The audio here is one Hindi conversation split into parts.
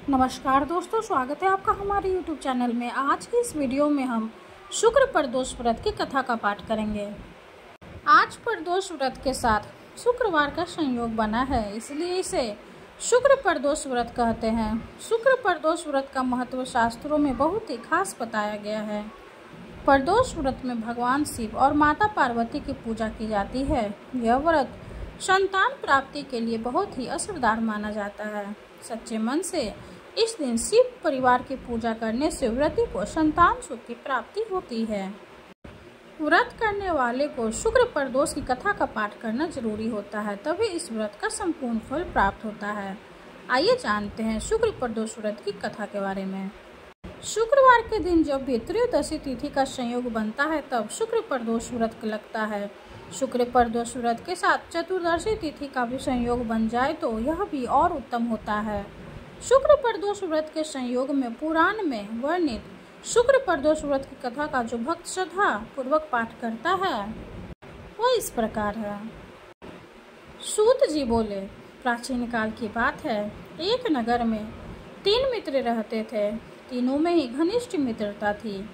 नमस्कार दोस्तों, स्वागत है आपका हमारे YouTube चैनल में। आज की इस वीडियो में हम शुक्र प्रदोष व्रत की कथा का पाठ करेंगे। आज प्रदोष व्रत के साथ शुक्रवार का संयोग बना है, इसलिए इसे शुक्र प्रदोष व्रत कहते हैं। शुक्र प्रदोष व्रत का महत्व शास्त्रों में बहुत ही खास बताया गया है। प्रदोष व्रत में भगवान शिव और माता पार्वती की पूजा की जाती है। यह व्रत संतान प्राप्ति के लिए बहुत ही असरदार माना जाता है। सच्चे मन से इस दिन शिव परिवार की पूजा करने से व्रती को संतान सुख की प्राप्ति होती है। व्रत करने वाले को शुक्र प्रदोष की कथा का पाठ करना जरूरी होता है, तभी इस व्रत का संपूर्ण फल प्राप्त होता है। आइए जानते हैं शुक्र प्रदोष व्रत की कथा के बारे में। शुक्रवार के दिन जब भी त्रयोदशी तिथि का संयोग बनता है, तब शुक्र प्रदोष व्रत लगता है। शुक्र प्रदोष व्रत के साथ चतुर्दशी तिथि का भी संयोग बन जाए तो यह भी और उत्तम होता है। शुक्र प्रदोष व्रत के संयोग में पुराण में वर्णित शुक्र प्रदोष व्रत की कथा का जो भक्त श्रद्धा पूर्वक पाठ करता है वो इस प्रकार है। सूत जी बोले, प्राचीन काल की बात है। एक नगर में 3 मित्र रहते थे। तीनों में ही घनिष्ठ मित्रता थी।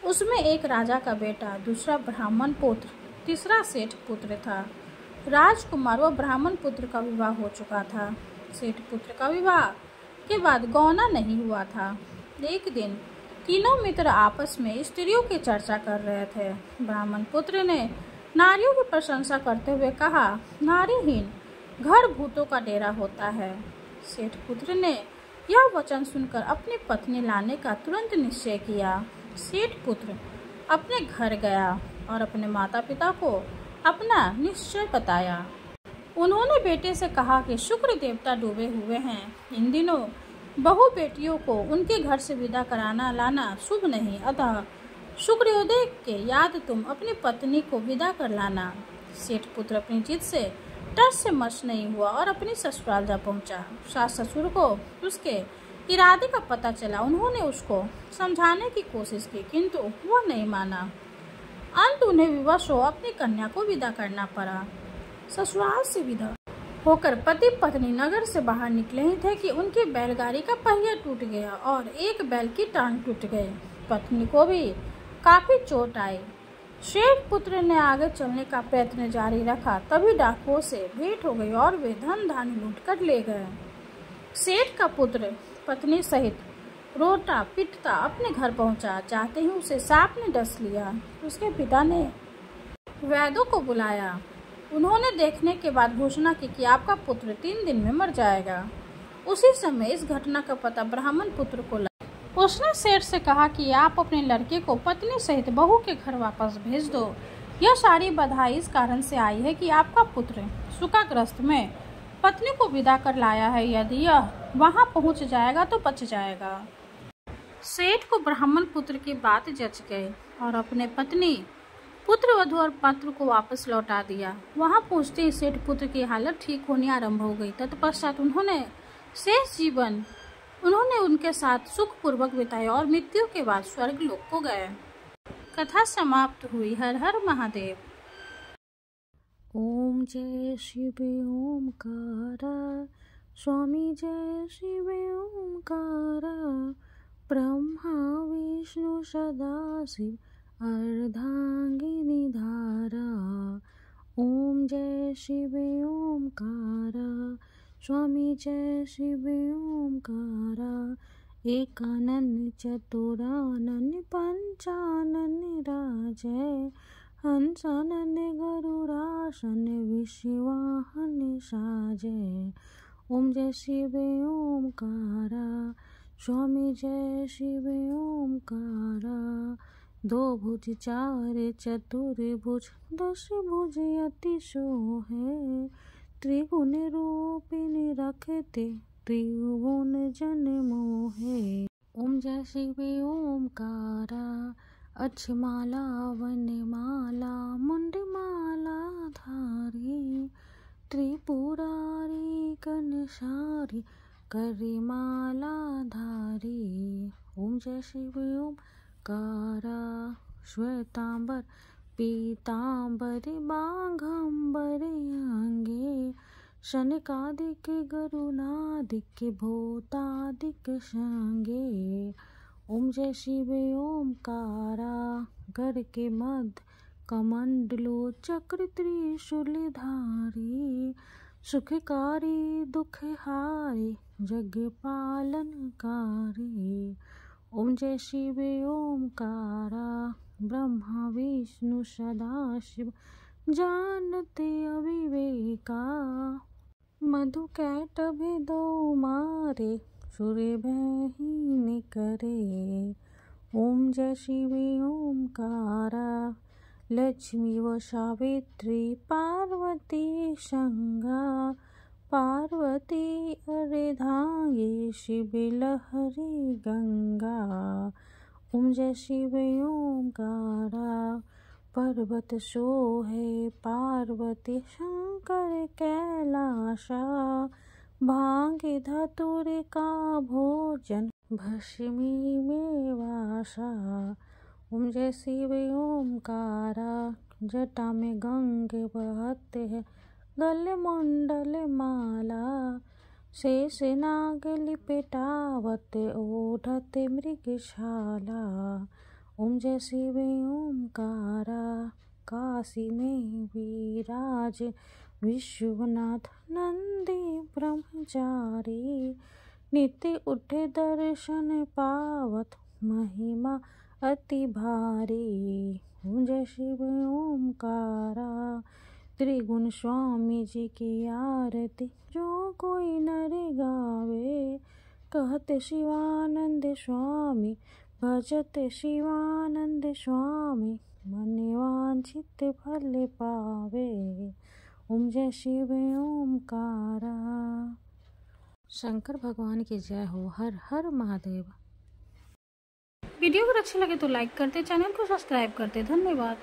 उसमें एक राजा का बेटा, दूसरा ब्राह्मण पुत्र, तीसरा सेठ पुत्र था। राजकुमार व ब्राह्मण पुत्र का विवाह हो चुका था। सेठ पुत्र का विवाह के बाद गौना नहीं हुआ था। एक दिन तीनों मित्र आपस में स्त्रियों की चर्चा कर रहे थे। ब्राह्मण पुत्र ने नारियों की प्रशंसा करते हुए कहा, नारीहीन घर भूतों का डेरा होता है। सेठ पुत्र ने यह वचन सुनकर अपनी पत्नी लाने का तुरंत निश्चय किया। सेठ पुत्र अपने घर गया और अपने माता पिता को अपना निश्चय बताया। उन्होंने बेटे से कहा कि शुक्र देवता डूबे हुए हैं। इन दिनों बहु बेटियों को उनके घर से विदा कराना लाना शुभ नहीं, अतः शुक्रोदय के याद तुम अपनी पत्नी को विदा कर लाना। सेठ पुत्र अपनी जिद से टस से मस नहीं हुआ और अपनी ससुराल जा पहुंचा। सास ससुर को उसके इरादे का पता चला। उन्होंने उसको समझाने की कोशिश की, किंतु वह नहीं माना। अंत उन्हें विवश अपनी कन्या को विदा करना पड़ा। ससुराल से विदा होकर पति पत्नी नगर से बाहर निकले ही थे कि उनकी बैलगाड़ी का पहिया टूट गया और एक बैल की टांग टूट गई। पत्नी को भी काफी चोट आई। सेठ पुत्र ने आगे चलने का प्रयत्न जारी रखा, तभी डाकुओं से भेंट हो गई और वे धन धान्य लूट कर ले गए। सेठ का पुत्र पत्नी सहित रोता पिटता अपने घर पहुंचा। जाते ही उसे सांप ने डस लिया। उसके पिता ने वैद्यों को बुलाया। उन्होंने देखने के बाद घोषणा की कि आपका पुत्र 3 दिन में मर जाएगा। उसी समय इस घटना का पता ब्राह्मण पुत्र को लगा। उसने सेठ से कहा कि आप अपने लड़के को पत्नी सहित बहू के घर वापस भेज दो। यह सारी बधाई इस कारण से आई है कि आपका पुत्र शोकाग्रस्त में पत्नी को विदा कर लाया है। यदि यह वहां पहुंच जाएगा तो बच जाएगा। सेठ को ब्राह्मण पुत्र की बात जच गई और अपने पत्नी पुत्र वधू और पात्र को वापस लौटा दिया। वहां पहुंचते ही सेठ पुत्र की हालत ठीक होनी आरंभ हो गई। तत्पश्चात उन्होंने शेष जीवन उनके साथ सुखपूर्वक बिताया और मृत्यु के बाद स्वर्ग लोक को गए। कथा समाप्त हुई। हर हर महादेव। ओम जय शिव ओमकारा, स्वामी जय शिव ओमकारा, ब्रह्मा विष्णु सदाशिव अर्धांगिनी धारा। ओम जय शिव ओमकारा, स्वामी जय शिव ओमकारा, एकानन चतुरानन पंचानन राजय, हंसानन गरुड़ासन विश्ववाहन साजय। ओम जय शिव ओमकारा, स्वामी जय शिव ओमकारा, 2 भुज 4 चतुर्भुज 10 भुज अति सोहे, त्रिगुण रूपिणी रखते त्रिभुवन जन मोहे। ओम जय शिव ओमकारा, अक्षमाला वनमाला मुंडमाला धारी, त्रिपुरारी कनसारी करिमाला धारी। ओम जय शिव ओमकारा, श्वेतांबर पीतांबर बाघंबर अंगे, शनकादिक गरुनादिक भूतादिक संगे। ओम जय शिव ओमकारा घर के मध्य कमंडलो चक्र त्रिशूलधारी। सुखकारी दुखहारी जग पालनकारी। ओम जय शिव ओमकारा ब्रह्मा विष्णु सदाशिव जानते अविवेका। मधु कैटभ दो मारे सूर्य बहीन करे। ओम जय शिव ओमकारा लक्ष्मी व सावित्री पार्वती संगा। पार्वती अर्धांगी शिव लहरी गंगा। ओम जय शिव ओमकारा पर्वत सोहे पार्वती शंकर कैलाशा। भांगे धतुर का भोजन भस्मी में वासा। ओम जय शिव ओमकारा जटा में गंगे बहते हैं गले मंडल माला। शेष नाग लिपटावत ओढ़ते मृगशाला। ओम जय शिव ओमकारा काशी में विराज विश्वनाथ नंदी ब्रह्मचारी। नित्य उठे दर्शन पावत महिमा अति भारी। ओम जय शिव ओमकारा त्रिगुण स्वामी जी की आरती जो कोई नर गावे। कहते शिवानंद स्वामी भजते शिवानंद स्वामी मन वांछित फल पावे। ओम जय शिव ओमकारा। शंकर भगवान की जय हो। हर हर महादेव। वीडियो अगर अच्छे लगे तो लाइक करते, चैनल को सब्सक्राइब करते। धन्यवाद।